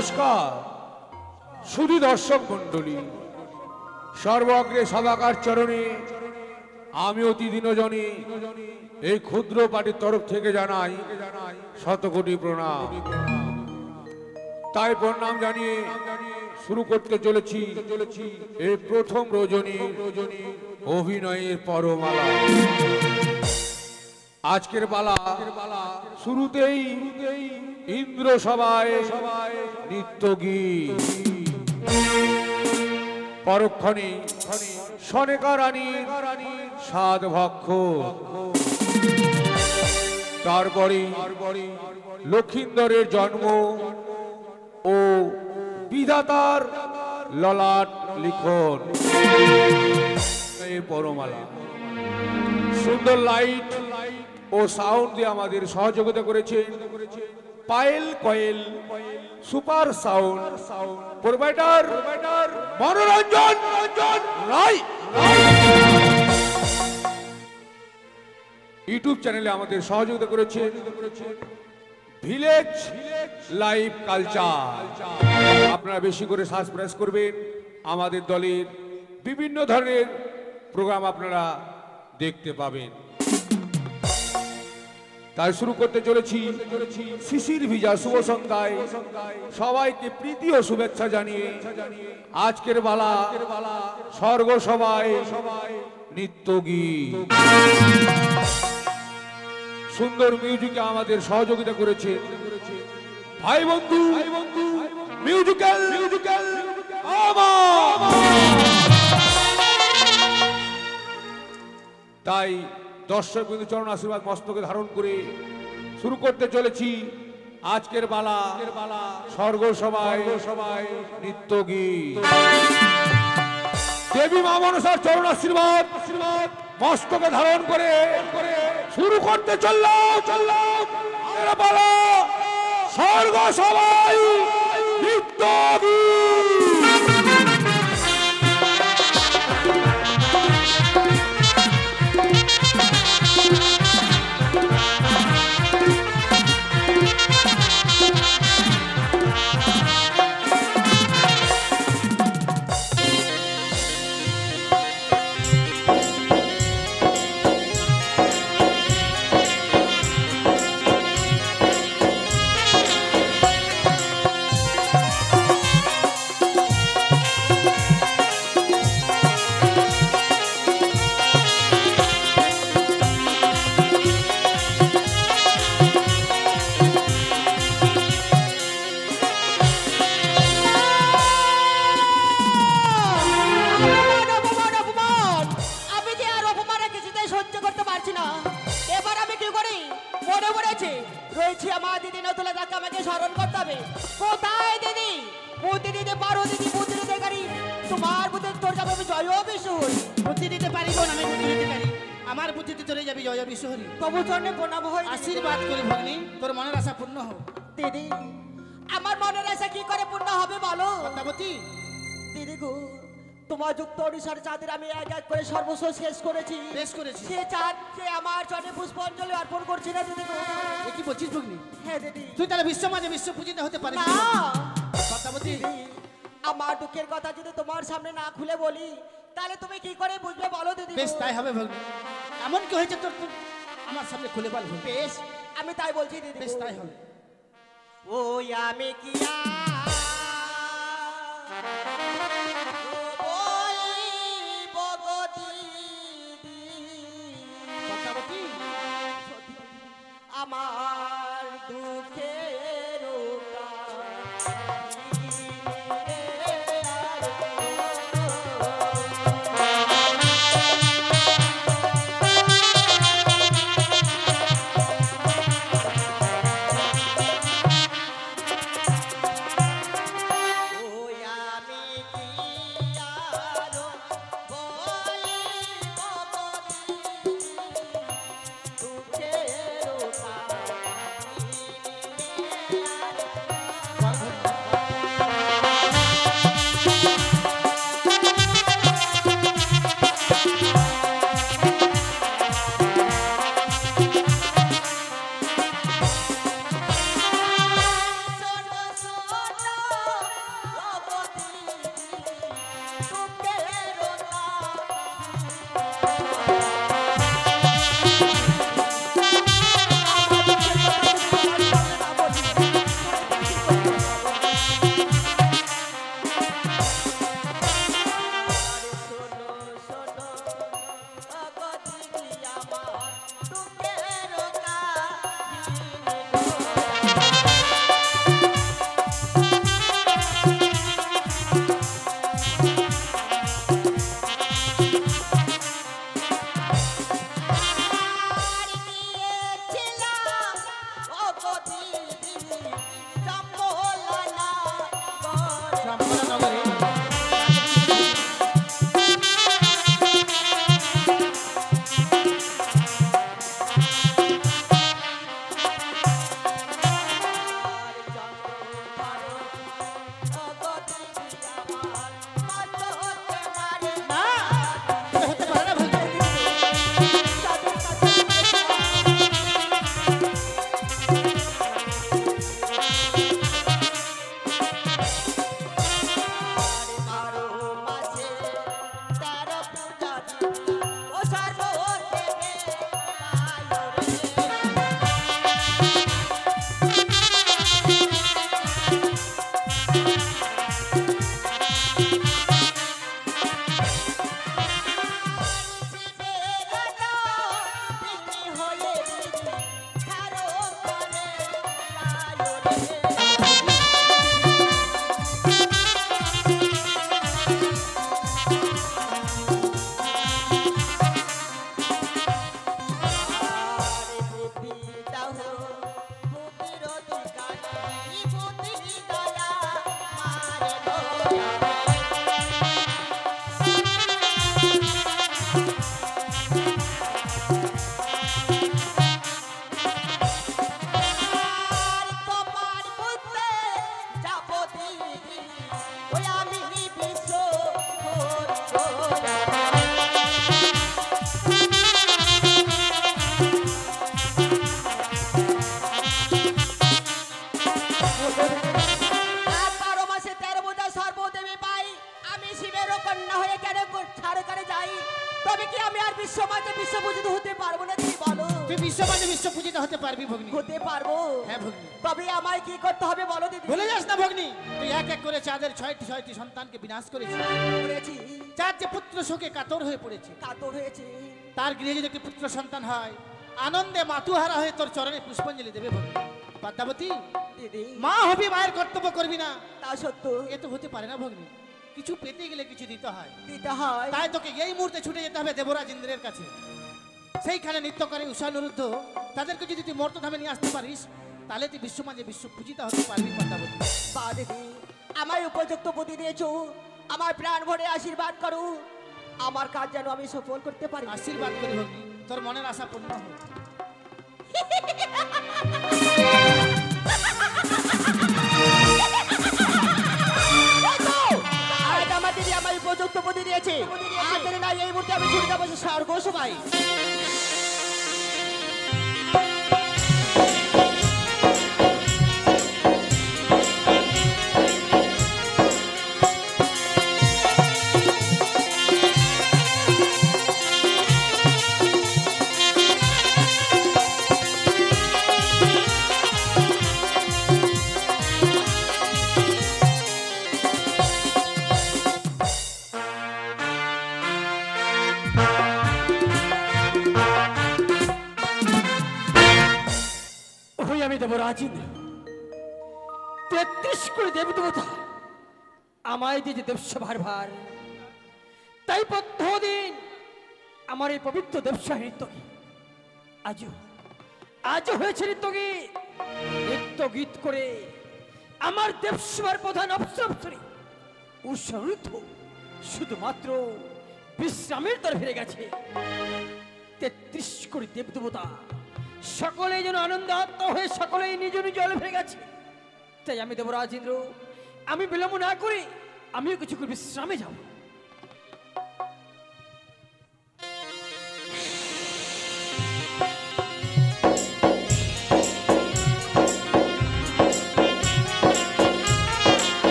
নমস্কার সুধী দর্শক মণ্ডলী, সর্বগ্রে সদাকার চরণে আমি অতি দিনজনে এই ক্ষুদ্র পার্টির তরফ থেকে জানাই শতকোটি প্রণাম। তাই প্রণাম জানিয়ে শুরু করতে চলেছি এই প্রথম রজনী অভিনয়ের পরমালা। আজকের পালা শুরুতেই ইন্দ্র সভায় নৃত্য গীত, পরক্ষণে সনেকা রানীর সাত ভক্ষ, তারপরে লক্ষিন্দরের জন্ম ও বিধাতার ললাট লিখন এই পরমালা। সুন্দর লাইট ও সাউন্ড দিয়ে আমাদের সহযোগিতা করেছেন Payel Koyel super sound provider Monoranjan Roy. YouTube চ্যানেলে আমাদের সহযোগিতা করেছেন ভিলেজ লাইভ কালচার। আপনারা বেশি করে সাবস্ক্রাইব করবেন, আমাদের দলের বিভিন্ন ধরনের প্রোগ্রাম আপনারা দেখতে পাবেন। তাই শুরু করতে চলেছি শিশির ভিজা শুভ সন্ধ্যায় সবাইকে প্রীতি ও শুভেচ্ছা জানিয়ে আজকের বালা স্বর্গ সভায় নৃত্য গীত। সুন্দর মিউজিকে আমাদের সহযোগিতা করেছে ভাই বন্ধু মিউজিক্যাল তাই দর্শক বিন্দু চরণ আশীর্বাদ মস্তকে ধারণ করে শুরু করতে চলেছি আজকের বালা স্বর্গ সভায় নৃত্য গীত। দেবী মা মনসার চরণ আশীর্বাদ মস্তকে ধারণ করে শুরু করতে চললাম বালা স্বর্গ সভায় নৃত্য গীত। আশীর্বাদ করি ভগ্নী, তোর মনের আশা পূর্ণ হোক। দিদি, আমার মনের আশা কি করে পূর্ণ হবে বলো? পদ্মাবতী দিদি গো, তোমার যুক্ত অনুসারে চাঁদের আমি এক এক করে সর্বস্ব শেষ করেছি। সে চাঁদ সে আমার চরণে পুষ্পাঞ্জলি অর্পণ করছি না দিদি গো। এ কি বলছিস ভগ্নী? হ্যাঁ দিদি। তুই তাহলে বিশ্ব মাঝে বিশ্ব পূজিত হতে পারিস না পদ্মাবতী। আমার দুঃখের কথা যদি তোমার সামনে না খুলে বলি তাহলে তুমি কি করে বুঝবে বলো দিদি? বেশ তাই হবে ভগ্নী। এমন কি হয়েছে তোর আমার সামনে খুলে বল। বেশ, আমি তাই বলছি দিদি। বেশ তাই হবে। ওই আমি কি আমার দুঃখের আর 12 মাসে 13 বোঝা সর্বদেবী পাই, আমি শিবের কন্যা হয়ে কেন ছাড় করে যাই? তবে কি আমি আর বিশ্ব মাঝে বিশ্বপূজিত হতে পারবো না? তুমি বলো। তুই বিশ্বমানে বিশ্ব পূজিত হতে পারবি ভগ্নি। হতে পারবো? হ্যাঁ ভগ্নি। তবে আমায় কি করতে হবে বলো দিদি? ভুলে যাস না ভগ্নি, তুই এক এক করে চাঁদের 6টি সন্তানকে বিনাশ করেছিস। করেছি, চাঁদ যে পুত্র শোকে কাতর হয়ে পড়েছে, কাতর হয়েছে। তার গৃহে যদি একটি পুত্র সন্তান হয়, আনন্দে মাতুহারা হয়ে তোর চরণে পুষ্পাঞ্জলি দেবে ভগ্নি। পদ্মাবতী, দিদি মা হবি, মায়ের কর্তব্য করবি না, তা সত্য, এ তো হতে পারে না ভগ্নি। কিছু পেতে গেলে কিছু দিতে হয়, দিতে হয়। তাই তোকে এই মুহূর্তে ছুটে যেতে হবে দেবরাজ ইন্দ্রের কাছে। সেইখানে নৃত্য করে উষানুরুদ্ধ তাদেরকে যদি তুই মর্তধামে নিয়ে আসতে পারিস, তাহলে তুই বিশ্বমাঝে বিশ্ব পূজিতা হতে পারবি পদ্মাবতী। বা দিদি, আমায় উপযুক্ত বুদ্ধি দিয়েছো, আমার প্রাণ ভরে আশীর্বাদ করো, আমার কাজ যেন আমি সফল করতে পারি। আশীর্বাদ করি ভগ্নি, তোর মনের আশা পূর্ণ হোক। আজ আমার দিদি আমার উপযুক্ত বুদ্ধি দিয়েছে, আর যদি না এই মুহূর্তে আমি ছুটে যাবো স্বর্গ সবাই। ওই আমি দেবরাজ ইন্দ্র, 33 কোটি দেবী দেবতা আমায় দিয়ে যে দেবসভার ভার, তাই প্রত্যেকদিন আমার এই পবিত্র দেবসভা নৃত্য আজও হয়েছে নৃত্য গীত করে আমার দেবসভার প্রধান অপ্সরী উৎসরুদ্ধ শুধুমাত্র বিশ্রামের তরে ফিরে গেছে। 33 কোটি দেব দেবতা সকলেই যেন আনন্দাত্ম হয়ে সকলেই নিজ নিজ জলে ফিরে গেছে। তাই আমি দেবরাজ ইন্দ্র, আমি বিলম্ব না করে আমিও কিছু করে বিশ্রামে যাব।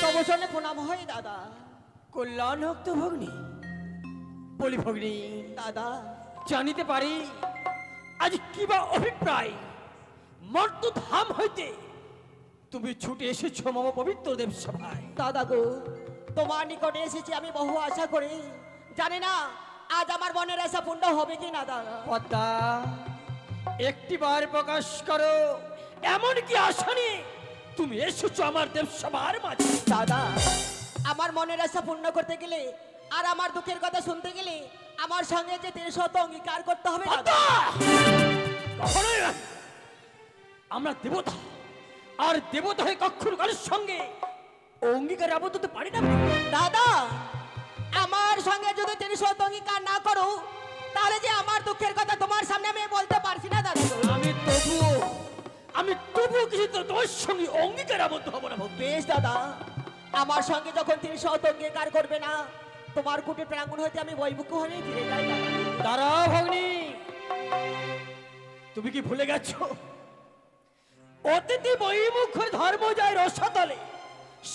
তবসনে প্রণাম হয় দাদা। কল্যাণ হোক তো ভগ্নী। বলি ভগ্নী, দাদা জানিতে পারি আজ কিবা অভিপ্রায় মর্তধাম হইতে তুমি ছুটে এসেছো মম পবিত্র দেব সভায়? দাদা গো, তোমার নিকটে এসেছি আমি বহু আশা করি, জানি না আজ আমার মনের আশা পূর্ণ হবে কি না দাদা। পদ্মা, একটিবার প্রকাশ করো এমন কি আশা নিয়ে তুমি এসেছো আমার দেব সভার মাঝে? দাদা, আমার মনের আশা পূর্ণ করতে গেলে আর আমার দুঃখের কথা শুনতে গেলে আমার সঙ্গে যে 300 অঙ্গীকার করতে হবে দাদা। পদ্মা, কখনোই না। আমরা দেবতা, আর দেবতা হয়ে কখনো কারোর সঙ্গে অঙ্গীকারে আবদ্ধ হতে পারি না। দাদা, আমার সঙ্গে যদি 300 অঙ্গীকার না করো, তাহলে যে আমার দুঃখের কথা তোমার সামনে আমি বলতে পারছি না দাদা। আমি তবুও কিছু তোমার সঙ্গে অঙ্গীকার আবদ্ধ হবো না। বেশ দাদা, আমার সঙ্গে যখন 300 অঙ্গীকার করবে না, তোমার কুটির প্রাঙ্গণ হইতে আমি বৈমুখ হয়ে ফিরে যাই দাদা। দাঁড়াও ভগ্নী, তুমি কি ভুলে গেছো অতিথি বহিমুখ ধর্ম যায় রসাতলে,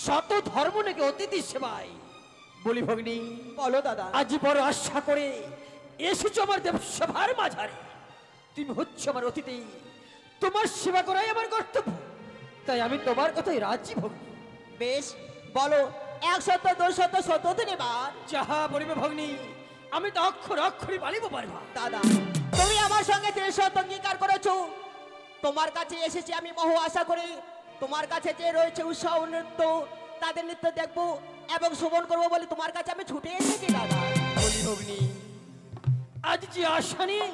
শত ধর্ম নাকি অতিথি সেবায়। বলি ভগ্নী, বলো দাদা। আজ বড় আশা করে এসেছো আমার দেবসভার মাঝারে। তুমি হচ্ছে আমার অতিথি, তোমার সেবা করাই আমার কর্তব্য, তাই আমি তোমার কথাই রাজি ভগ্নী। বেশ, বলো 100 200 100 দিনবার। যাহা বলিবে ভগ্নী, আমি তো অক্ষর অক্ষরই পালিব পারবা। দাদা, তুমি আমার সঙ্গে 300 অঙ্গীকার করেছো, তোমার কাছে এসেছি আমি বহু আশা করি, তোমার কাছে যে রয়েছে উৎসাহ নৃত্য, তাদের নৃত্য দেখবো এবং শ্রবণ করবো বলে তোমার কাছে আমি ছুটে এসেছি দাদা। বলি ভগ্নী, আজ যে আশা নিয়ে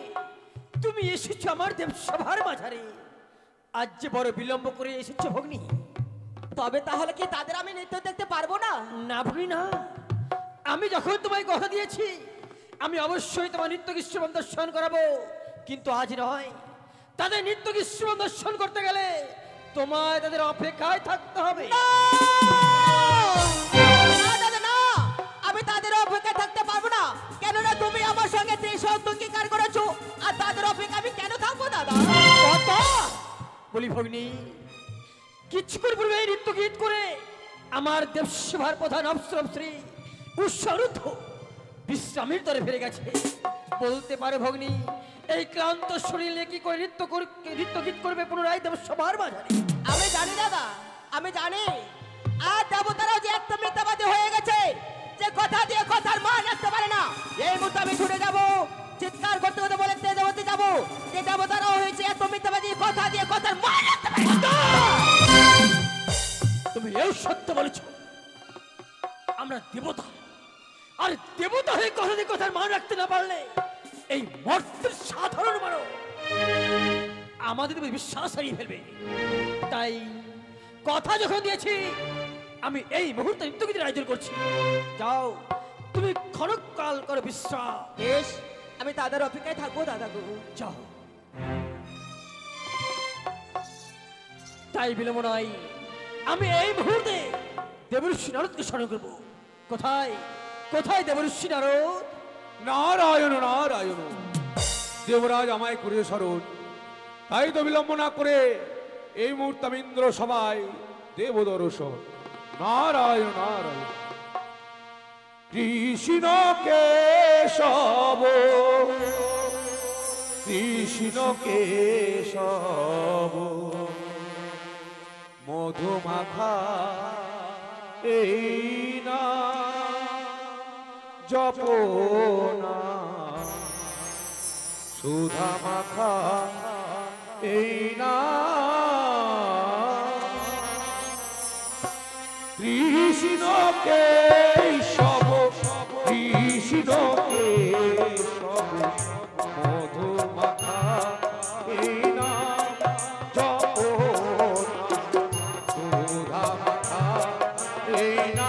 তুমি এসেছো আমার দেবসভার মাঝারে, আজ যে বড় বিলম্ব করে এসেছো ভগ্নী। তবে তাহলে কি তাদের আমি নৃত্য দেখতে পারবো না? না ভগ্নী না, আমি যখন তোমায় কথা দিয়েছি আমি অবশ্যই তোমার নৃত্য গীশ্রবণ দর্শন করাবো, কিন্তু আজ নয়। তাদের নৃত্য গীশ্রবণ দর্শন করতে গেলে তোমায় তাদের অপেক্ষায় থাকতে হবে। না দাদা, না, আমি তাদের অপেক্ষায় থাকতে পারবো না। ভগ্নী, কিছুক্ষণ পূর্বে এই নৃত্য গীত করে আমার দেবসভার প্রধান অপ্সরশ্রী উৎসারুদ্ধ বিশ্রামের তরে ফিরে গেছে। বলতে পারে ভগ্নী, এই ক্লান্ত শরীরে কি করে নৃত্য গীত করবে পুনরায় দেবসভার মাঝারে? আমি জানি দাদা, আমি জানি। আর দেবতারাও যে একটা মিথ্যাবাদী হয়ে গেছে, যে কথা দিয়ে কথার মান রাখতে পারে না। এই মুহূর্তে আমি ছুটে যাব, চিৎকার করতে করতে বলে তেজবতী যাব, যে দেবতারাও হয়েছে এত মিথ্যাবাদী, কথা দিয়ে কথার মান রাখতে পারে না। তুমি এই সত্য বলেছ, আমরা দেবতা, আর দেবতা হয়ে কথা দিয়ে কথার মান রাখতে না পারলে এই মর্তের সাধারণ মানুষ আমাদের উপর বিশ্বাস হারিয়ে ফেলবে। তাই কথা যখন দিয়েছি, আমি এই মুহূর্তে নৃত্যগীতের আয়োজন করছি। যাও, তুমি ক্ষণকাল করে বিশ্রাম। বেশ, আমি দাদার অপেক্ষায় থাকবো দাদা গো। যাও। তাই বিলম্ব নয়, আমি এই মুহূর্তে দেবঋষি নারদকে স্মরণ করব। কোথায় কোথায় দেবঋষি নারদ? নারায়ণ নারায়ণ, দেবরাজ আমায় করে স্মরণ। তাই তো বিলম্ব না করে এই মুহূর্তে আমি ইন্দ্র সভায় দেব দর্শন। নারায়ণ নারায়ণ। কৃষ্ণ কেশব, কৃষ্ণ কেশব, মধুমাখা এই না জপনা, সুধা মাখা এই না, কৃষ্ণ কেশব, কৃষ্ণ কেশব, মধু মাখা এই না জপনা, সুধা মাখা এই না।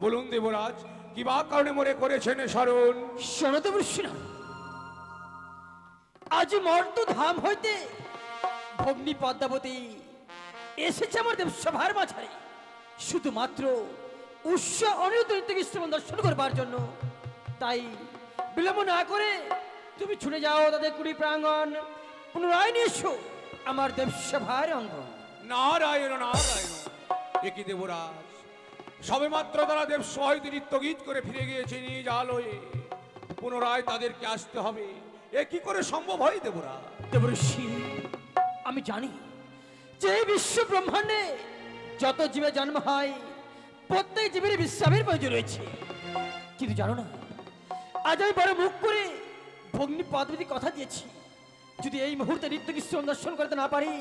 বলুন দেবরাজ, কি বা কারণে মরে করেছেন স্মরণ? শোনতে বলছি না, আজ মর্ত ধাম হইতে ভগ্নী পদ্মাবতী এসেছে আমার দেবসভার মাঝারে শুধুমাত্র উৎস অনিরুদ্ধ নৃত্যকৃষ্ণ দর্শন করবার জন্য। তাই বিলম্ব না করে তুমি ছুটে যাও তাদের কুড়ি প্রাঙ্গণ, পুনরায় নিয়ে এসো আমার দেবসভার অঙ্গ। নারায়ণ নারায়ণ। একই দেবরাজ, সবে মাত্র তারা দেবসভা হইতে নৃত্য গীত করে ফিরে গিয়েছে নিজ আলোয়, পুনরায় তাদেরকে আসতে হবে। এ কি করে সম্ভব হয় দেবরাজ? দেবঋষি, আমি জানি যে এই বিশ্ব ব্রহ্মাণ্ডে যত জীবে জন্ম হয় প্রত্যেক জীবের বিশ্রামের প্রয়োজন রয়েছে, কিন্তু জানো না, আজ আমি বড় মুখ করে ভগ্নী পদ্মাবতী কথা দিয়েছি, যদি এই মুহূর্তে নৃত্য কৃষ্ণ দর্শন করতে না পারি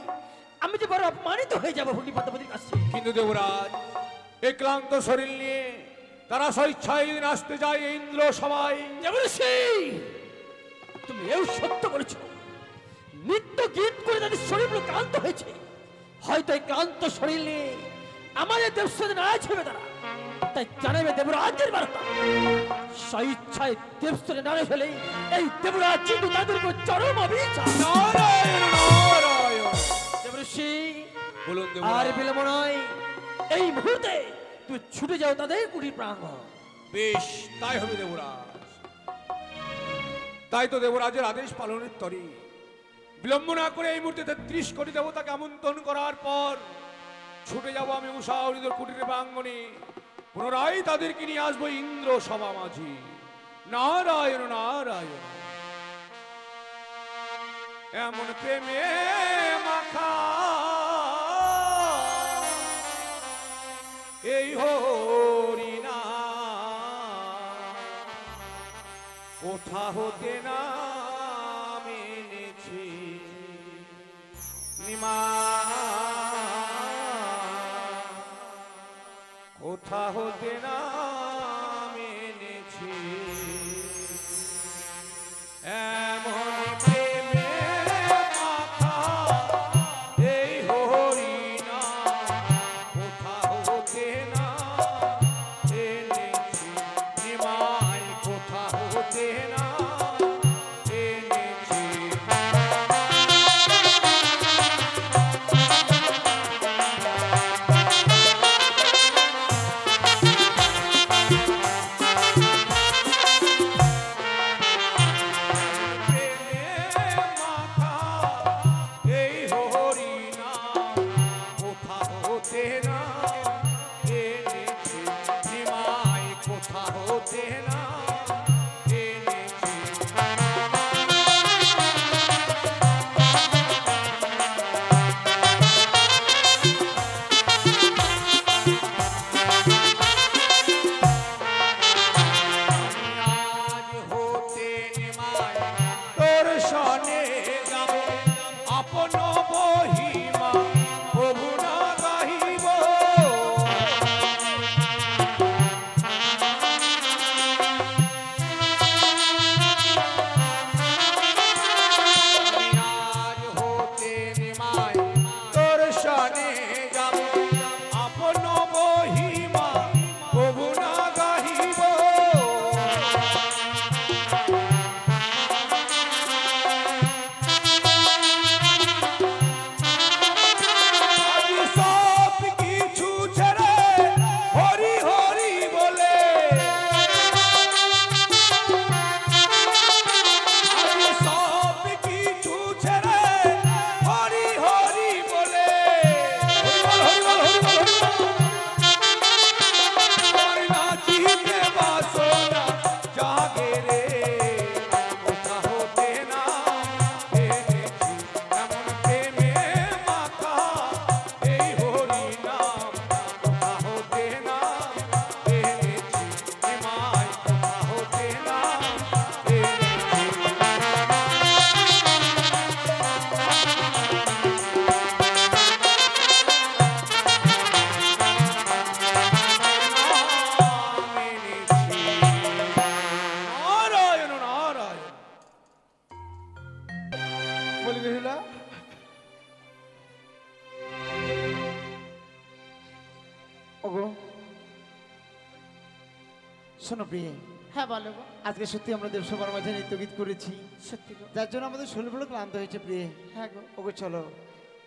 আমি যে বড় অপমানিত হয়ে যাবো ভগ্নিপদ্মাবতীর কাছে। কিন্তু দেবরাজ, এই ক্লান্ত শরীর নিয়ে তারা স্বেচ্ছায় আসতে যায় এই ইন্দ্র সবাই। দেবর্ষি, তুমি এও সত্য করেছো। নিত্য গীত করে তাদের শরীরগুলো ক্লান্ত হয়েছে। হয়তো এই ক্লান্ত শরীর নিয়ে আমাদের দেবস্বরে নারাজ হবে তারা। তাই জানাবে দেবরাজের বার্তা। স্বেচ্ছায় দেবস্বরে নারাজ হলে এই দেবরাজ কিন্তু তাদের উপর চরম অভিশাপ। নারায়ণ নারায়ণ। দেবর্ষি, বলুন আর দেবরাজ। বিলম্ব নয়, এই মুহূর্তে তুমি ছুটে যাও তাদের কুটির প্রাঙ্গণ। বেশ, তাই হবে দেবরাজ। তাই তো দেবরাজের আদেশ পালনের তরে বিলম্ব না করে এই মুহূর্তে 33 কোটি দেবতাকে আমন্ত্রণ করার পর ছুটে যাব আমি উষা অনিদর কুটিরের প্রাঙ্গণে। পুনরায় তাদেরকে নিয়ে আসবো ইন্দ্র সভা মাঝি। নারায়ণ নারায়ণ। এমন প্রেমে মাখা এই হরিনা কোথা হতে না মেনেছি নিমা, কোথা হতে না মেনেছি এমন প্রেমে মাখা এই হরিনা কোথা হতে না এনেছি নিমাই, কোথা হতে না এনেছি। শোনো প্রিয়ে, হ্যাঁ বলো গো। আজকে সত্যি আমরা দেবসভার মাঝে নৃত্য গীত করেছি, সত্যি গো, যার জন্য আমাদের শরীরগুলো ক্লান্ত হয়েছে প্রিয়ে। হ্যাঁ গো। ওগো চলো,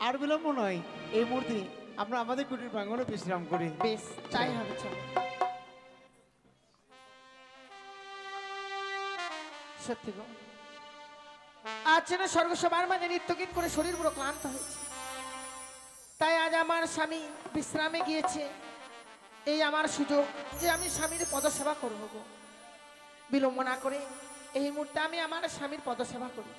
আর বিলম্ব নয়, এই মুহূর্তে আমরা আমাদের কুটির প্রাঙ্গণে বিশ্রাম করি। বেশ, তাই হবে, চলো। সত্যি গো, আজ যেন স্বর্গসভার মাঝে নৃত্য গীত করে শরীর পুরো ক্লান্ত হয়েছে। তাই আজ আমার স্বামী বিশ্রামে গিয়েছে। এই আমার সুযোগ যে আমি স্বামীর পদসেবা করব গো। বিলম্ব না করে এই মুহূর্তে আমি আমার স্বামীর পদসেবা করি।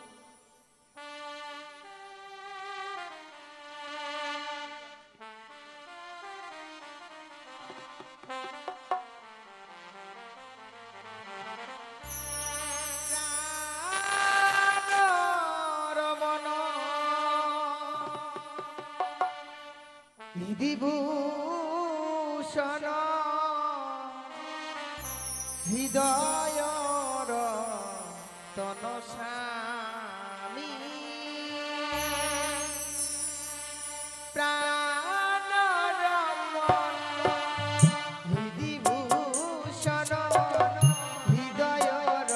বিধিভূষণ হৃদয়র তনস্বামী প্রাণরমণ বিধিভূষণ হৃদয়র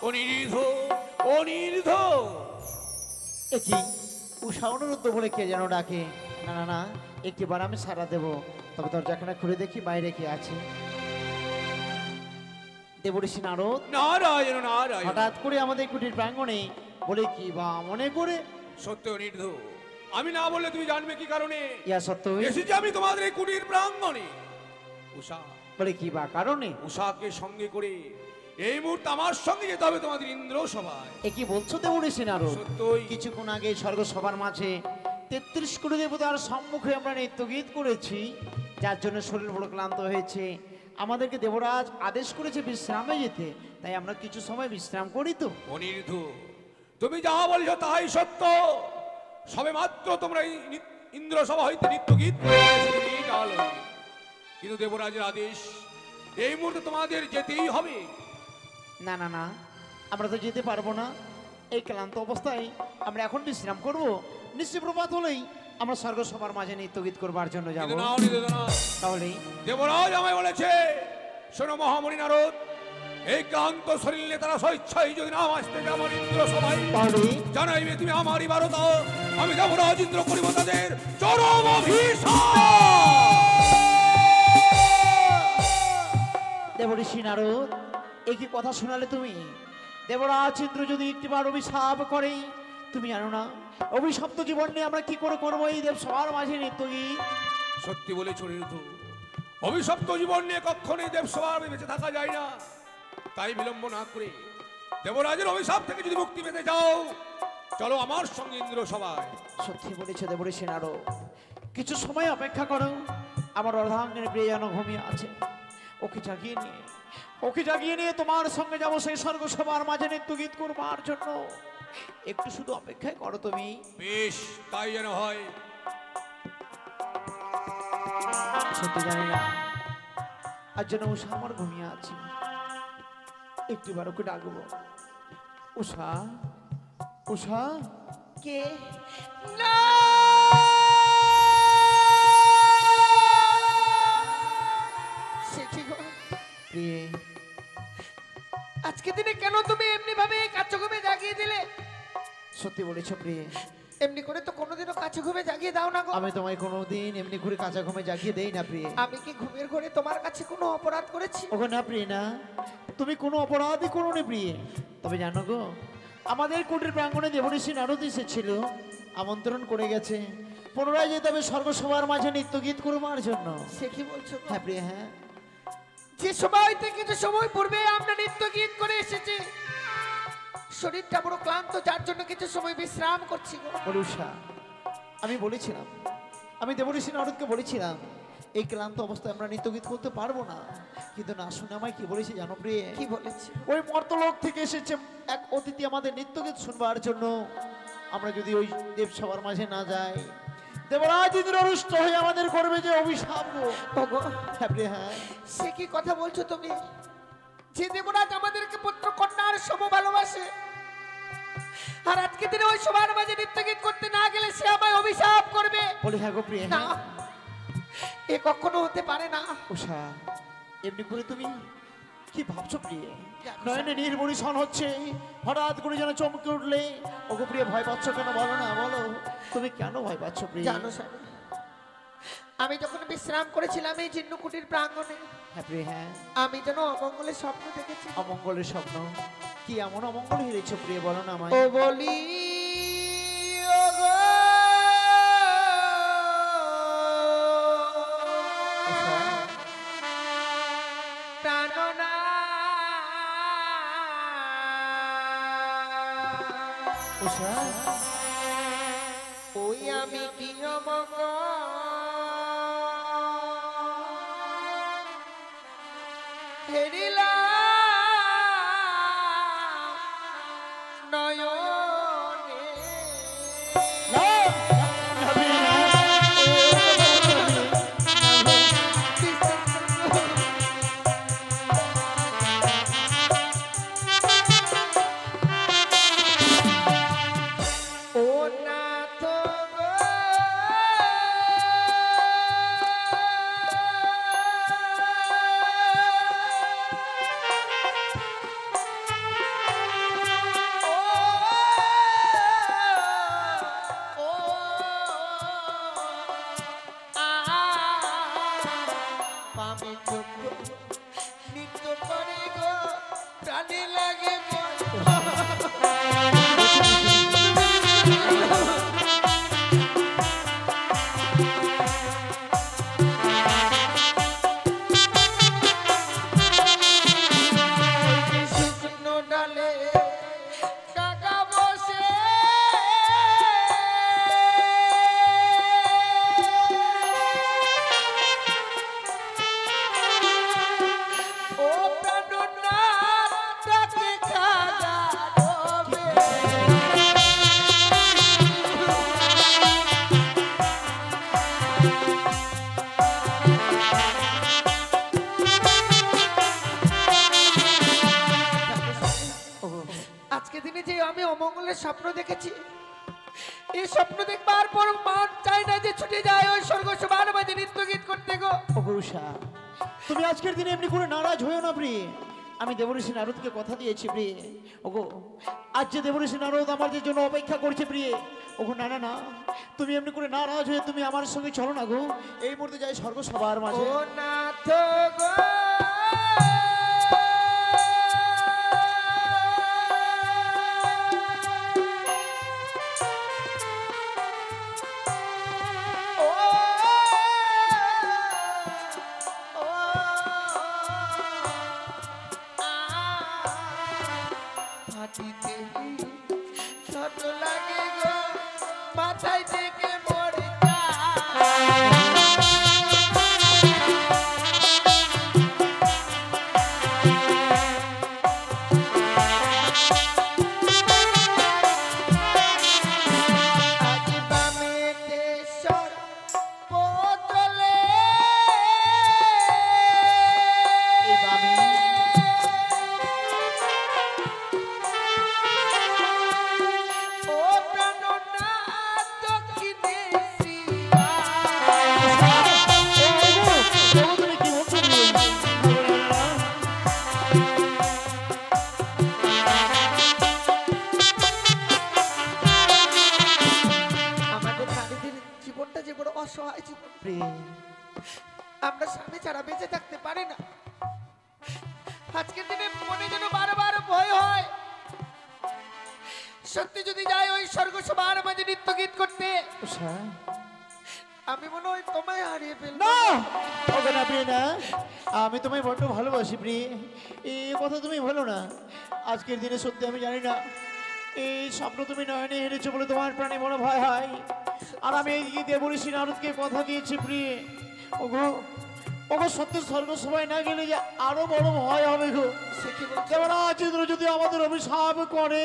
অনির্ধ অনির্ধ একি উষা অনুরুদ্ধ বলে কে যেন ডাকে। না না না, একটিবার আমি সাড়া দেব, তবে দরজাখানা খুলে দেখি বাইরে কে আছে। দেবঋষি নারদ নারায়ণ নারায়ণ। হঠাৎ করে আমাদের কুটির প্রাঙ্গণে বলে কি বা মনে করে? সত্য অনির্ধ, আমি না বললে তুমি জানবে কি কারণে ইয়া সত্য এসেছি আমি তোমাদের এই কুটির প্রাঙ্গণে। উষা বলে কি বা কারণে? উষাকে সঙ্গে করে এই মুহূর্তে আমার সঙ্গে যেতে হবে তোমাদের ইন্দ্র সভায়। এ কি বলছো দেবঋষি নারদ? সত্যই। কিছুক্ষণ আগে স্বর্গ সভার মাঝে 33 কোটি দেবতার সম্মুখে আমরা নৃত্য গীত করেছি, যার জন্য শরীর বড় ক্লান্ত হয়েছে। আমাদেরকে দেবরাজ আদেশ করেছে বিশ্রামে যেতে, তাই আমরা কিছু সময় বিশ্রাম করি তো। অনিরুদ্ধ, তুমি যাহা বলছো তাহাই সত্য। সবে মাত্র তোমরা এই ইন্দ্র সভা হইতে নৃত্য গীত করে এসেছিলে এই কালে। কিন্তু দেবরাজের আদেশ, এই মুহূর্তে তোমাদের যেতেই হবে। না না না, আমরা তো যেতে পারবো না। এই ক্লান্ত অবস্থায় আমরা এখন বিশ্রাম করব। নিশ্চয় প্রভাত হলেই আমরা স্বর্গসভার মাঝে নৃত্যগীত করবার জন্য যাব। কিন্তু না অনিরুদ্ধ, না। তাহলেই দেবরাজ আমায় বলেছে, শোনো মহামণি নারদ, এই ক্লান্ত শরীর নিয়ে তারা স্বেচ্ছায় যদি নাম আসতে যে আমার ইন্দ্র সবাই তাহলে জানাইবে তুমি আমারই বারতা। আমি দেবরাজ ইন্দ্র করিব তাদের চরম অভিশাপ। দেবঋষি নারদ, এই কি কথা শোনালে তুমি? দেবরাজ ইন্দ্র যদি একটিবার অভিশাপ করে, তুমি জানো না অভিশপ্ত জীবন নিয়ে আমরা কি করে করবো এই দেব সবার মাঝে নৃত্যগীত? সত্যি বলেছ অনিরুদ্ধ, অভিশপ্ত জীবন নিয়ে কখনোই দেব সবার বেঁচে থাকা যায় না। তাই বিলম্ব না করে দেবরাজের অভিশাপ থেকে যদি মুক্তি পেতে যাও, চলো আমার সঙ্গে ইন্দ্র সভায়। সত্যি বলেছে দেবঋষি নারদ, কিছু সময় অপেক্ষা করো। আমার অর্ধাঙ্গের প্রিয় যেন ঘুমিয়ে আছে, ওকে জাগিয়ে নিয়ে তোমার সঙ্গে যাবো সেই স্বর্গসভার মাঝে নৃত্যগীত করবার জন্য। একটু শুধু অপেক্ষায় করো তুমি। বেশ, তাই যেন হয়। সত্যি জানি না আর যেন উষা আমার ঘুমিয়ে আছে, একটিবার ওকে ডাকবো। উষা, উষা। কে? না, সে কি গো? প্রিয়ে, আজকে দিনে কেন তুমি এমনি ভাবে কাছে ঘুমে জাগিয়ে দিলে? সত্যি বলেছো প্রিয়ে, এমনি করে তো কোনোদিনও কাছে ঘুমে জাগিয়ে দাও না গো। আমি তোমায় কোনোদিন এমনি ঘুরে কাঁচা ঘুমে জাগিয়ে দেই না প্রিয়ে। আমি কি ঘুমের ঘরে তোমার কাছে কোনো অপরাধ করেছি? ওগো না প্রিয়ে না, তুমি কোনো অপরাধই করোনি প্রিয়ে। তবে জানো গো, আমাদের কুটির প্রাঙ্গণে দেবঋষি নারদ এসেছিল, আমন্ত্রণ করে গেছে পুনরায় যেতে হবে স্বর্গসভার মাঝে নৃত্যগীত করবার জন্য। সে কি বলছো গো? হ্যাঁ প্রিয়ে, হ্যাঁ। যে সময় থেকে কিছু সময় পূর্বে আমরা নৃত্য গীত করে এসেছি, শরীরটা বড় ক্লান্ত, যার জন্য কিছু সময় বিশ্রাম করছি গো। উষা, আমি বলেছিলাম, আমি দেবঋষি নারদকে বলেছিলাম এই ক্লান্ত অবস্থায় আমরা নৃত্যগীত করতে পারবো না, কিন্তু না শুনে আমায় কি বলেছে জানো প্রিয়ে? কি বলেছি? ওই মর্তলোক থেকে এসেছে এক অতিথি আমাদের নৃত্যগীত শুনবার জন্য। আমরা যদি ওই দেবসভার মাঝে না যাই, দেবরাজ ইন্দ্র রুষ্ট হয়ে আমাদের করবে যে অভিশাপ গো। ওগো, হ্যাঁ প্রিয়ে, হ্যাঁ। সে কি কথা বলছো তুমি? যে দেবরাজ আমাদেরকে পুত্র কন্যার সম ভালোবাসে, আর আজকে দিনে ওই সবার মাঝে নৃত্য গীত করতে না গেলে সে আমায় অভিশাপ করবে? বলি হ্যাঁ গো প্রিয়ে, না, হ্যাঁ। এ কখনো হতে পারে না। উষা, এমনি করে তুমি কি ভাবছো প্রিয়ে? জানো নয়নে নির্বরিশন হচ্ছে, হঠাৎ করে যেন চমকে উঠলে। ওগো প্রিয়ে, ভয় পাচ্ছ কেন বলো না, বলো তুমি কেন ভয় পাচ্ছ প্রিয়ে? জানো স্বামী, আমি যখন বিশ্রাম করেছিলাম এই জিন্নকুটির প্রাঙ্গণে, হ্যাঁ প্রিয়ে, হ্যাঁ। আমি যেন অমঙ্গলের স্বপ্ন দেখেছি। অমঙ্গলের স্বপ্ন? কি এমন অমঙ্গল হেরেছো প্রিয়ে, বলো না আমায়। ও বলি ওগো, উষা, প্রাণনা উষা, ওই আমি কি অমঙ্গল হেরিলাম নয়নে। ও নাথ গো, পামে চক্ষু নৃত্য করে গো, প্রাণে লাগে মন। মঙ্গলের স্বপ্ন দেখেছি। এই স্বপ্ন দেখবার পর মান চাই না যে ছুটে যায় ওই স্বর্গ সবার মাঝে নৃত্য গীত করতে গো। ওগো উষা, তুমি আজকের দিনে এমনি করে নারাজ হয়েও না প্রিয়ে। আমি দেবঋষি নারদকে কথা দিয়েছি প্রিয়ে। ওগো আজ যে দেবঋষি নারদ আমার যে জন্য অপেক্ষা করছে প্রিয়ে। ওগো না না না, তুমি এমনি করে নারাজ হয়ে তুমি আমার সঙ্গে চলো না গো। এই মুহূর্তে যাই স্বর্গ সবার মাঝে। ও নাথ গো হাতিতে ছোট লাগে গো মাথায় থেকে মরে আজ বামে দেশর পতলে এই বামে ও প্রাণনাথ দক্ষিণে ওগো, তুমি কি বলছো প্রিয়ে? আমাদের নারীদের জীবনটা যে বড় অসহায় জীবন, প্রিয়ে আমরা স্বামী ছাড়া বেঁচে থাকতে পারি না। আজকের দিনে মনে যেন বারবার ভয় হয়, সত্যি যদি যাই ওই স্বর্গ সবার মাঝে নৃত্য গীত করতে, উষা, আমি মনে হয় তোমায় হারিয়ে ফেলবো। না ওগো না প্রিয়ে না, আমি তোমায় বড্ড ভালোবাসি প্রিয়ে। এই কথা তুমি বলো না। আজকের দিনে সত্যি আমি জানি না এই স্বপ্ন তুমি নয়নে হেরেছো বলে তোমার প্রাণে বড় ভয় হয়। আর আমি এই দেবঋষি নারদকে কথা দিয়েছি প্রিয়ে। ওগো ওগো সত্যি স্বর্গ সবাই না গেলে যে আরো বড় ভয় হবে গো। সে কি বলছো? দেবরাজ ইন্দ্র যদি আমাদের অভিশাপ করে,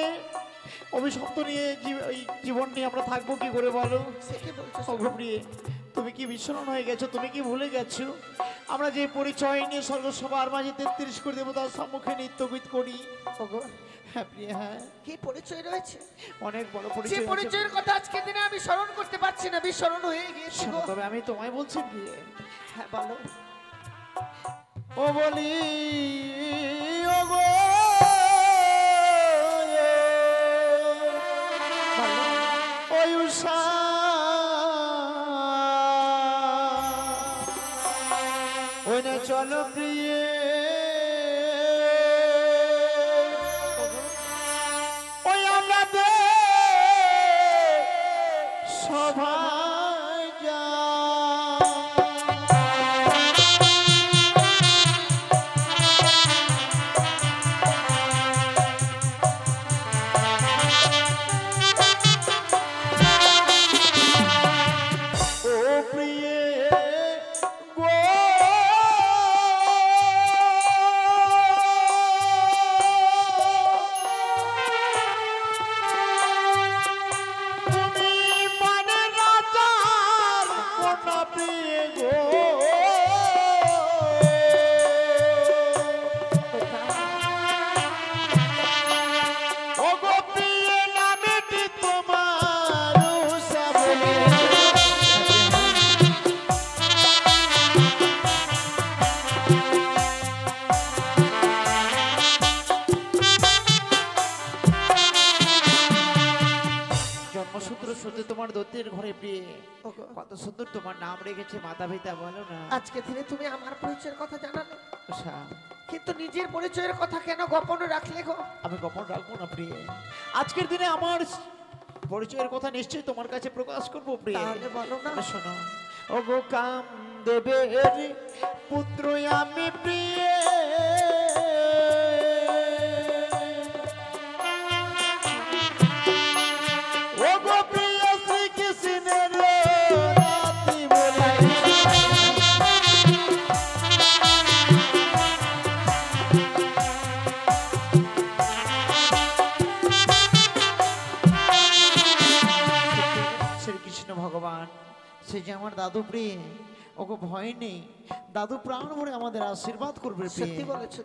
অভিশাপ তো নিয়ে এই জীবন নিয়ে আমরা থাকবো কি করে বলো? সে কি বলছো? ওগো প্রিয়ে, তুমি কি বিস্মরণ হয়ে গেছো? তুমি কি ভুলে গেছো আমরা যে পরিচয় নিয়ে স্বর্গ সবার মাঝে 33 কোটি দেবতার সম্মুখে নৃত্য গীত করি? ওগো, হ্যাঁ প্রিয়ে, হ্যাঁ কি পরিচয় রয়েছে? অনেক বড় যে পরিচয় আছে। পরিচয়ের কথা আজকের দিনে আমি স্মরণ করতে পারছি না, বিস্মরণ হয়ে গিয়েছি শোনো, গো। তবে আমি তোমায় বলছি প্রিয়ে। হ্যাঁ বলো। ও বলি ওগো ওই উষা, ওই না চলো প্রিয়ে, ওই আমাদের সভায় যা। ও প্রিয়ে গো, তুমি মানে রাজার কন্যা প্রিয়ে গো। ও গো প্রিয়ে নামেটি তোমার উষা বলে। জন্মসূত্র সূত্রে তোমার দত্তের ঘরে প্রিয়ে, ওগো, কত সুন্দর তোমার নাম রেখেছে মাতা পিতা, বলো না? আজকে দিনে তুমি আমার পরিচয়ের কথা জানালে, উষা, কিন্তু নিজের পরিচয়ের কথা কেন গোপন রাখলে গো? আমি গোপন রাখবো না প্রিয়ে। আজকের দিনে আমার পরিচয়ের কথা নিশ্চয়ই তোমার কাছে প্রকাশ করবো প্রিয়ে। তাহলে বলো না। তবে শোনো, ও গো কাম দেবের পুত্র আমি প্রিয়ে, ও গো প্রিয় শ্রীকৃষ্ণের নাতি বলে। শ্রীকৃষ্ণ ভগবান সে যে আমার দাদু প্রিয়ে। ওগো ভয় নেই, দাদু প্রাণ ভরে আমাদের আশীর্বাদ করবে প্রিয়ে। সত্যি বলেছো।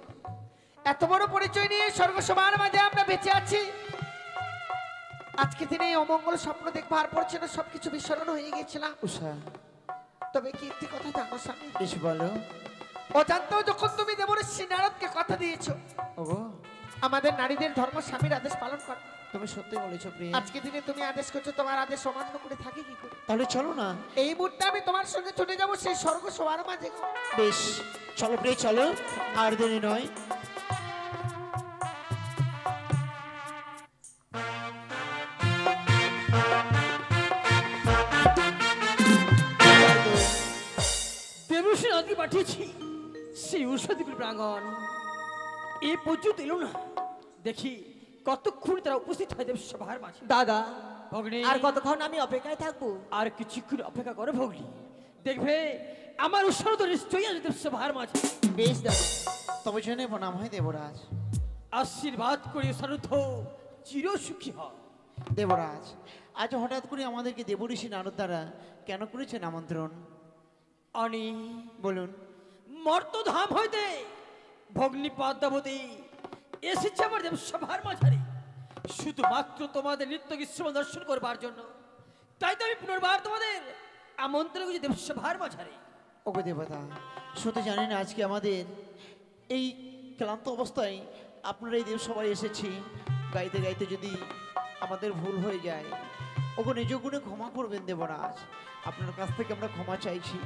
এত বড় পরিচয় নিয়ে স্বর্গ সবার মাঝে আমরা বেঁচে আছি, আজকে দিনে এই অমঙ্গল স্বপ্ন দেখবার পর যেন সবকিছু বিস্মরণ হয়ে গিয়েছিলাম। উষা, তবে কি একটি কথা জানো স্বামী, বেশ বলো। অজান্তেও যখন তুমি দেবর্ষি নারদকে কথা দিয়েছো ওগো, আমাদের নারীদের ধর্ম স্বামীর আদেশ পালন কর, তুমি সত্যি বলেছো প্রিয়। আজকে দিনে তুমি আদেশ করছো, তোমার আদেশ অমান্য করে থাকি কি করে? তাহলে চলো না। এই মুহূর্তে আমি তোমার সঙ্গে ছুটে যাবো সেই স্বর্গ সবার মাঝে। বেশ, চলো প্রিয়, চলো, আর দেরি নয়। দেবশ্রী নদী পাঠিয়েছি সেই ঔষধিগুলি প্রাঙ্গণ এ পর্যন্ত এলো না। দেখি কতক্ষণ তারা উপস্থিত হয় দেবসভার মাঝে। দাদা, ভগ্নী, আর কতক্ষণ আমি অপেক্ষায় থাকবো? আর কিছুক্ষণ অপেক্ষা করে ভগ্নী, দেখবে আমার উৎসাহ তো নিশ্চয়ই আছে দেবসভার মাঝে। বেশ দাদা, তবে জেনে প্রণাম হয় দেবরাজ। আশীর্বাদ করি সারুদ্ধ চির সুখী হয়। দেবরাজ, আজ হঠাৎ করে আমাদেরকে দেবঋষি নারদ দ্বারা কেন করেছেন আমন্ত্রণ? অনি বলুন। মর্তধাম হইতে ভগ্নী পদ্মাবতী এসেছে আমার দেবসভার মাঝারে শুধুমাত্র তোমাদের নৃত্য গীত দর্শন করবার জন্য। তাই তো আমি পুনর্বার তোমাদের আমন্ত্রণ করছি দেবসভার মাঝারে। ওগো দেবতা, শুধু জানি না আজকে আমাদের এই ক্লান্ত অবস্থায় আপনারা এই দেবসভায় এসেছি, গাইতে গাইতে যদি আমাদের ভুল হয়ে যায়, ওগো নিজ গুণে ক্ষমা করবেন দেবরাজ। আপনার কাছ থেকে আমরা ক্ষমা চাইছি,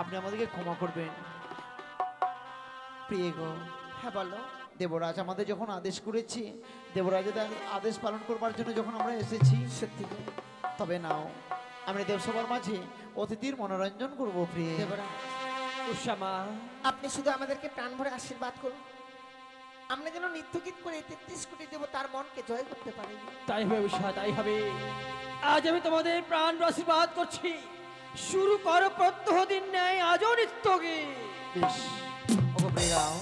আপনি আমাদেরকে ক্ষমা করবেন। প্রিয় গো, হ্যাঁ বলো। দেবরাজ আমাদের যখন আদেশ করেছি, দেবরাজের আদেশ পালন করবার জন্য যখন আমরা এসেছি, সত্যি গো। তবে নাও আমরা দেবসভার মাঝে অতিথির মনোরঞ্জন করবো প্রিয়। দেবরাজ, উষামা, আপনি শুধু আমাদেরকে প্রাণ ভরে আশীর্বাদ করুন, আমরা যেন নৃত্য গীত করে 33 কোটি দেব তার মনকে জয় করতে পারি। তাই হবে উষা, তাই হবে। আজ আমি তোমাদের প্রাণ আশীর্বাদ করছি। শুরু করো প্রত্যহ দিন ন্যায় আজও নৃত্য গীত। বেশ, ওগো প্রিয় গাও।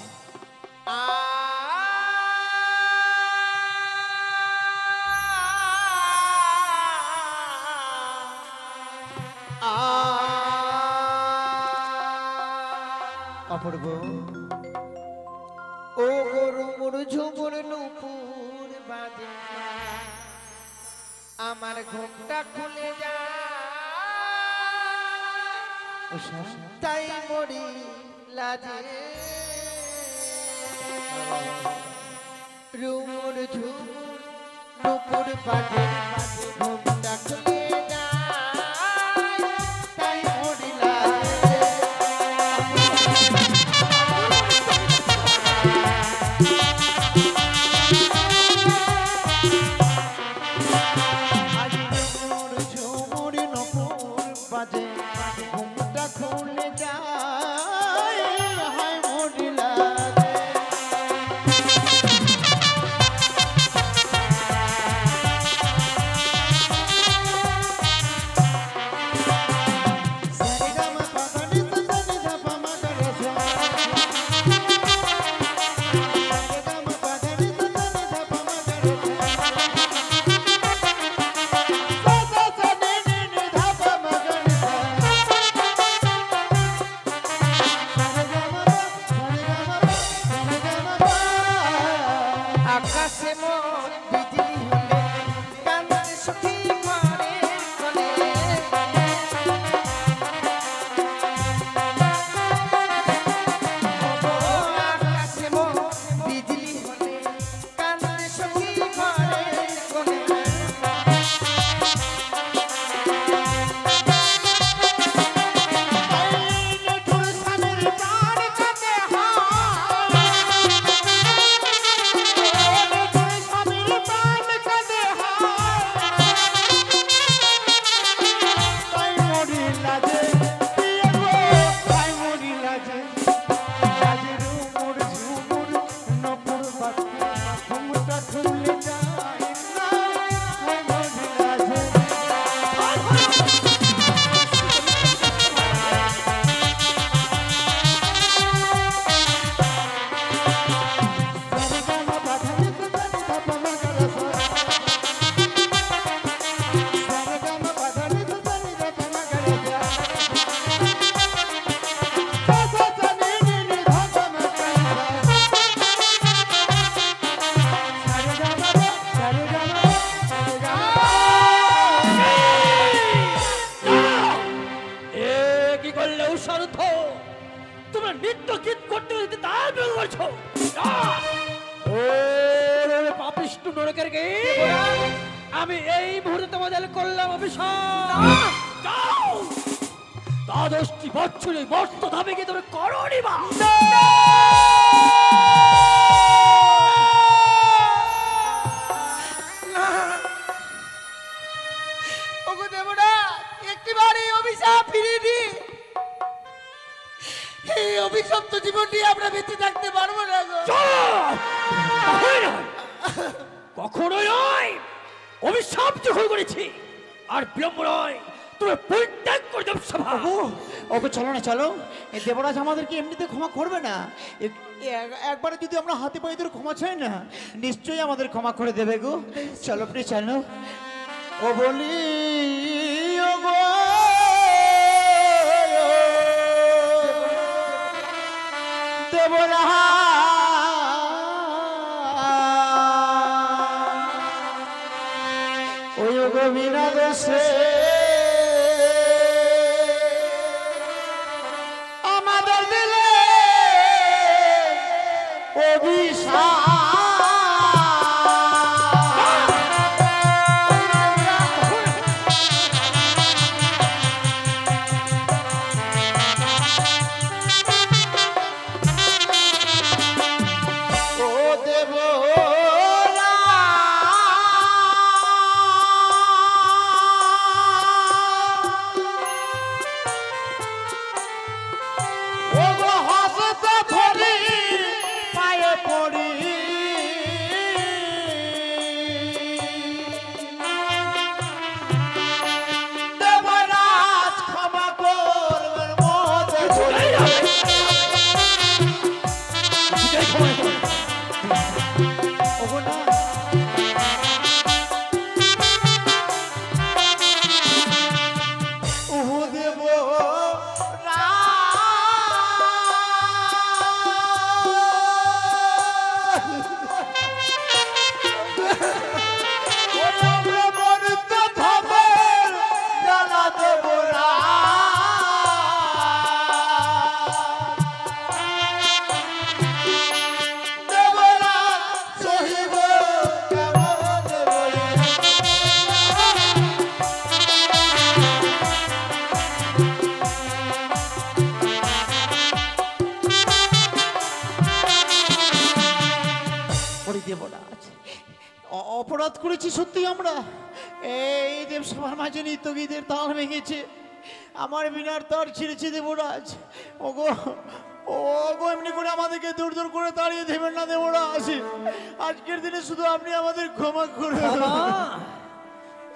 অপূর্ব, ও গরু মোর ঝুমুর নুপুর বাজে, আমার ঘুমটা খুলে যায়, উষা, তাই মরি লাজে। রুমুর ঝুমুর নুপুর বাজে, ঘুমটা খুলে যায়, তাই মরি লাজে। আজ ঝুমুর ঝুমুর নপুর বাজে, ঘুমটা খুলে যায়, হায় মরিলা রে। আমার নৃত্য গীত করতে করতে তাল বের করছো ও পাপিষ্ট নরকের গীত আমি এই মুহূর্তে তোমাদের করলাম অভিশাপ যাও দ্বাদশটি বছরে মর্ত ধামে গিয়ে তুমি করনি বা ওগো দেবরা একটিবার এই অভিশাপ ফিরিয়ে দি। এই অভিশপ্ত জীবনটি আমরা বেঁচে থাকতে পারবো না গো। কখনোই নয় অভিশাপ যখন করেছি আর বিলম্ব নয় তুমি পরিত্যাগ করে দেব সভা ওকে চলো না চলো, এই দেবরাজ আমাদেরকে এমনিতে ক্ষমা করবে না। একবারে যদি আমরা হাতে পায়ে ধরে ক্ষমা চাই না, নিশ্চয়ই আমাদের ক্ষমা করে দেবে গো। চলো প্লিজ চলো। ও বলি ও গো দেবরা ওই গো বিনা দোষে আমাদের দিলে অভিশাপ। অপরাধ করেছি সত্যি আমরা। এই দেবসভার মাঝে নিত্যগীতের তাল ভেঙেছে, আমার বিনার তার ছিঁড়েছে দেবরাজ। ওগো ওগো এমনি করে আমাদেরকে দূর দূর করে তাড়িয়ে দেবেন না দেবরাজ। আজকের দিনে শুধু আপনি আমাদের ক্ষমা করবেন।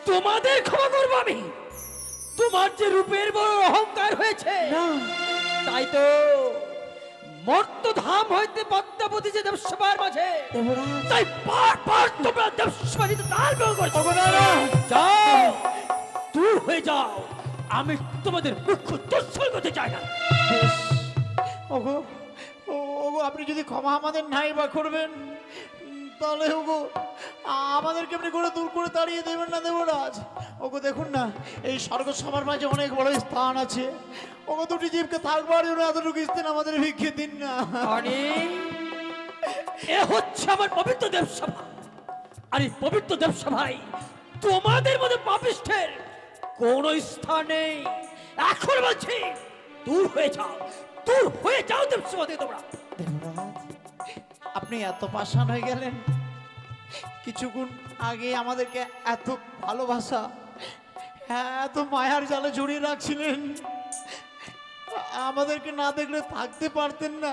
তোমাদের ক্ষমা করবো আমি? তোমার যে রূপের বড় অহংকার হয়েছে তাই তো মর্তধাম হইতে পদ্মাবতী যে দেবসভার মাঝে তাই বারবার তোমরা দেবসভাতে তাল বের করছো। যাও দূর হয়ে যাও, আমি তোমাদের মুখ্য দর্শন করতে চাই না। ওগো ওগো আপনি যদি ক্ষমা আমাদের নাই বা করবেন তাহলে ওগো আমাদেরকে এমনি করে দূর করে তাড়িয়ে দেবেন না দেবরাজ। ওগো দেখুন না এই স্বর্গ সবার মাঝে অনেক বড় স্থান আছে। ওগো দুটি জীবকে থাকবার জন্য এতটুকু স্থান আমাদের ভিক্ষে দিন না। এ হচ্ছে আমার পবিত্র দেবসভা, আর এই পবিত্র দেবসভায় তোমাদের মধ্যে পাপিষ্ঠের কোন স্থান নেই। এখন বলছি দূর হয়ে যাও, দূর হয়ে যাও দেবসভা থেকে তোমরা। দেবরাজ আপনি এত পাষাণ হয়ে গেলেন, কিছুক্ষণ আগে আমাদেরকে এত ভালোবাসা এত মায়ার জালে জড়িয়ে রাখছিলেন, আমাদেরকে না দেখলে থাকতে পারতেন না।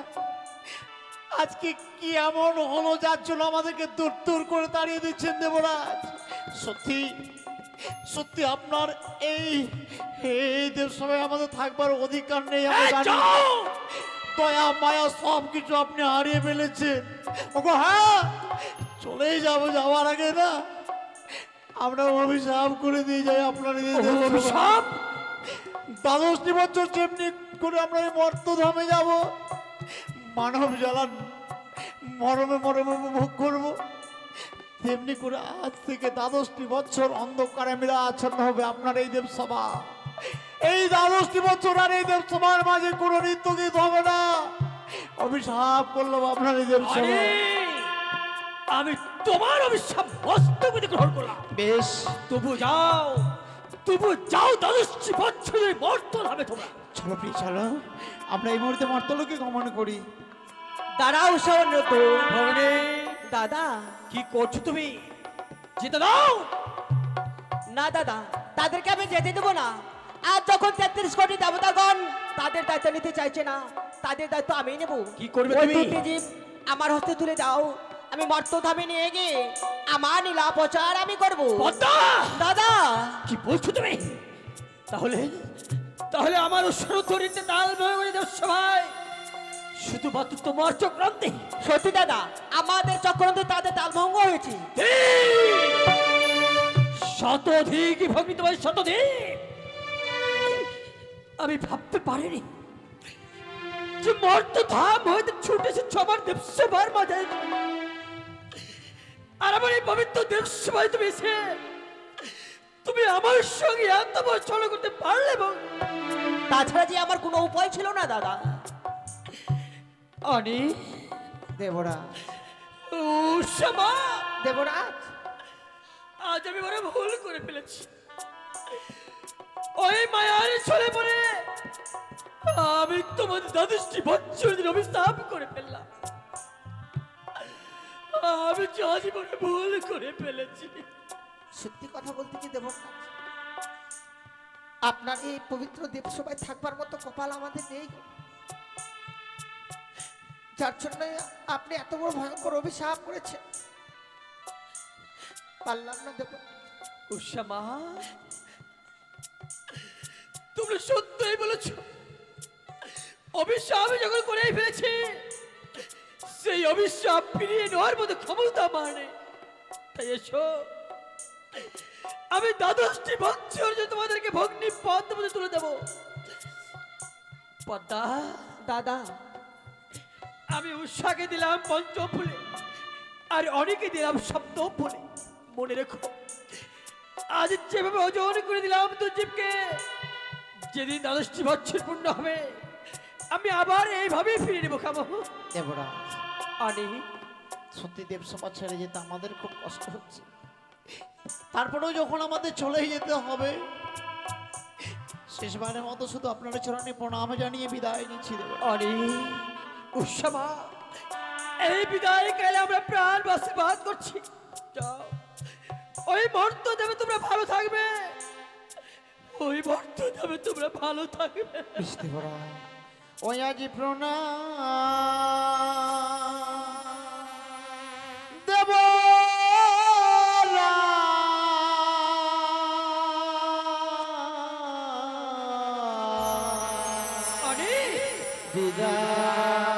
আজকে কি এমন হলো যার জন্য আমাদেরকে দূর দূর করে তাড়িয়ে দিচ্ছেন দেবরাজ? সত্যি সত্যি আপনার এই এই দেবসভায় আমাদের থাকবার অধিকার নেই। আমরা জানি দয়া মায়া সব কিছু আপনি হারিয়ে ফেলেছেন। ওগো হ্যাঁ চলেই যাবো, যাওয়ার আগে না আমরা অভিশাপ করে দিয়ে যাই আপনার অভিশাপ। দ্বাদশটি বছর যেমনি করে আমরা এই মর্তধামে যাব, মানব জ্বালান মরমে মরমে উপভোগ করবো, তেমনি করে আজ থেকে দ্বাদশটি বছর অন্ধকারে মিলা আচ্ছন্ন হবে আপনার এই দেবসভা। এই 12টি বছর আর এই দেবসভার মাঝে কোনো নৃত্য গীত হবে না। অভিশাপ করলাম আপনার এই আরে দেবসভা। আমি তোমার অভিশাপ মস্তকে গ্রহণ করলাম। বেশ, তবু যাও 12টি বছরের মর্তন হবে তোমরা। চলো প্রিয় চলো, আমরা এই মুহূর্তে মর্তলোকে গমন করি। দাঁড়াও উষা অনুরুদ্ধ। ভগিনী, দাদা, কি করছো তুমি? যেতে দাও। না দাদা, তাদেরকে আমি যেতে দেবো না। আর যখন 33 কোটি দেবতাগণ তাদের দায়িত্ব নিতে চাইছে না, তাদের দায়িত্ব আমি নেব। কি করবে ওই তুমি? দুটি জীব আমার হস্তে তুলে দাও, আমি মর্তধামে নিয়ে গিয়ে আমার নীলা প্রচার আমি করব। পদ্মা, দাদা, কি বলছো তুমি? তাহলে তাহলে আমার সরুদ্ধরিতে তাল ভগবান দেবসভায় শুধুমাত্র তোমার চক্রান্তে সত্যি দাদা, আমাদের চক্রান্তে তাদের তালভঙ্গ হয়েছে। শতধিক ভগ্নী তোমার শতধিক। আমি ভাবতে পারিনি যে মর্ত ধাম হইতে ছুটে এসেছ আমার দেবসভার মাঝে। আর আমার এই পবিত্র দেবসভায় তুমি এসে তুমি আমার সঙ্গে এত বড় ছল করতে পারলে? এবং তাছাড়া যে আমার কোনো উপায় ছিল না দাদা। অনি দেবরাজ, উষামা, দেবরাজ, আজ আমি বড় ভুল করে ফেলেছি। ওই মায়ার ছলে পড়ে আমি তোমাদের 12টি বছরের অভিশাপ করে ফেললাম। আমি জীবনে ভুল করে ফেলেছি। সত্যি কথা বলতে কি দেবরাজ, আপনার এই পবিত্র দেবসভায় থাকবার মতো কপাল আমাদের নেই, যার জন্য আপনি এত বড় ভয়ঙ্কর অভিশাপ করেছেন। পারলাম না দেব। উষামা, তোমরা সত্যই বলেছ। অভিশাপ আমি যখন করেই ফেলেছি, সেই অভিশাপ ফিরিয়ে নেওয়ার মতো ক্ষমতা আমার নেই। তাই এসো, আমি 12টি বছর যে তোমাদেরকে ভগ্নি পদ মধ্যে তুলে দেব। পদ্মা, দাদা, আমি উষাকে দিলাম পঞ্চম ফুলে, আর অনেকে দিলাম সপ্তম ফুলে। মনে রেখো, আজ যেভাবে ওজন করে দিলাম দুর্জীবকে, যেদিন 12টি বছর পূর্ণ হবে আমি আবার এইভাবেই ফিরে নেবো খাবো। দেবরাজ, আনি, সত্যি দেবসভা ছেড়ে যেতে আমাদের খুব কষ্ট হচ্ছে। তারপরেও যখন আমাদের চলে যেতে হবে, শেষবারের মতো শুধু আপনার চরণে প্রণাম জানিয়ে বিদায় নিচ্ছি দেবরাজ। আনি, উষামা, এই বিদায় কালে আমরা প্রাণ আশীর্বাদ করছি। যাও, ওই মর্ত দেবে তোমরা ভালো থাকবে, ওই মর্ত দেবে তোমরা ভালো থাকবে। দেবরাজ, ওই আজি প্রণাম দেব। আনি, বিদায়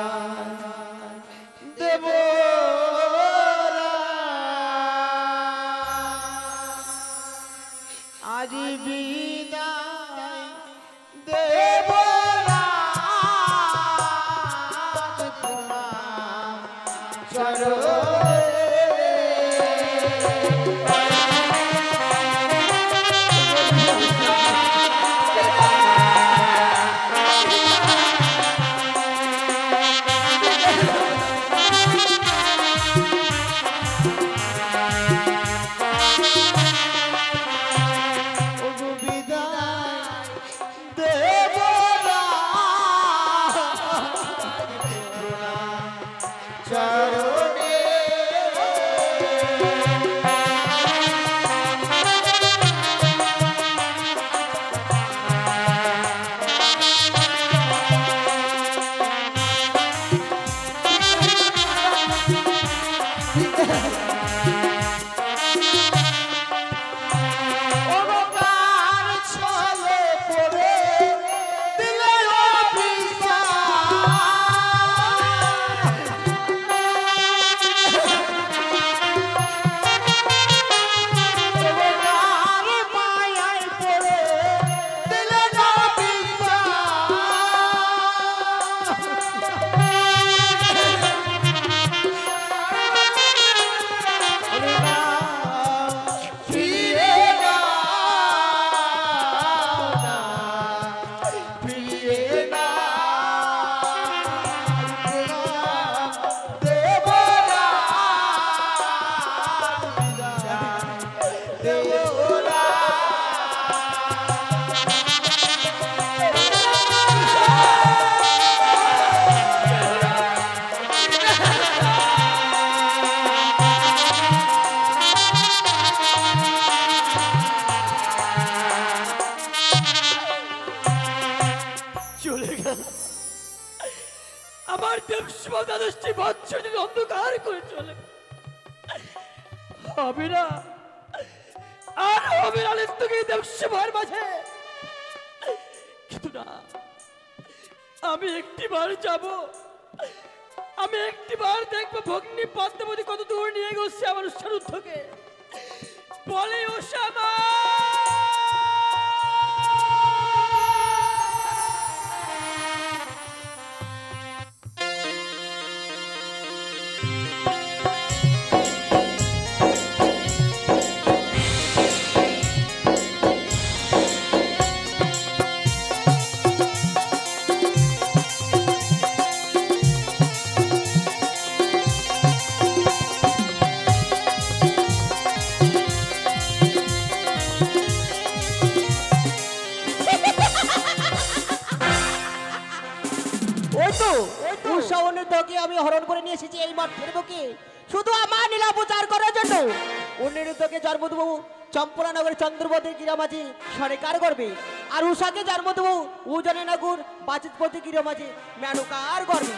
দেব। আজি বিদায় দেব। আমার দেবসভা দ্বাদশটি বৎসর যদি অন্ধকার করে চলে, হবে না, আর হবে না নিত্যকে দেবসভার মাঝে। কিন্তু না, আমি একটিবার যাব, আমি একটিবার দেখবো ভগ্নী পদ্মাবতী কত দূর নিয়ে গেছে আমার সারুদ্ধকে। বলে ও শ্যামা, উষা অনিরুদ্ধকে আমি হরণ করে নিয়ে এসেছি এই মঠের বুকে শুধু আমার লীলা প্রচার করার জন্য। অনিরুদ্ধকে জন্ম দেবো চম্পলা নগরের চন্দ্রবতী গিরামাঝি সরেকার করবে, আর উষাকে জন্ম দেবো উজনে নগর বাচিতপতি গিরামাঝি মেনুকার করবে।